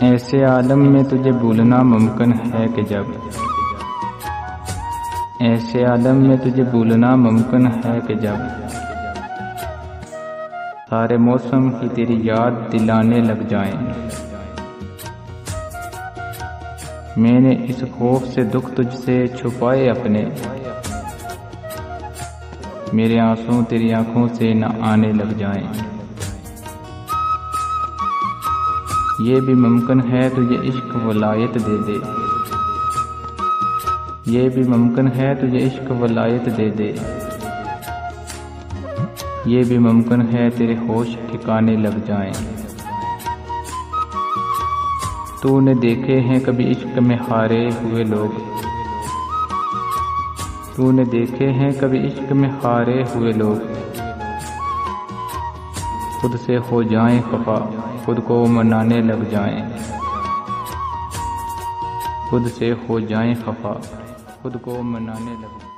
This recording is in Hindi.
ऐसे आलम में तुझे भूलना मुमकिन है कि जब, ऐसे आलम में तुझे भूलना मुमकिन है कि जब सारे मौसम ही तेरी याद दिलाने लग जाएं। मैंने इस खौफ से दुख तुझसे छुपाए अपने, मेरे आंसू तेरी आंखों से न आने लग जाएं। ये भी मुमकिन है तुझे इश्क वलायत दे दे, ये भी मुमकिन है तुझे इश्क वलायत दे दे। ये भी मुमकिन है तेरे होश ठिकाने लग जाएं। तूने देखे हैं कभी इश्क में हारे हुए लोग, तूने देखे हैं कभी इश्क में हारे हुए लोग खुद से हो जाएं खफा, खुद को मनाने लग जाएं। खुद से हो जाएं खफा, खुद को मनाने लग जाएं।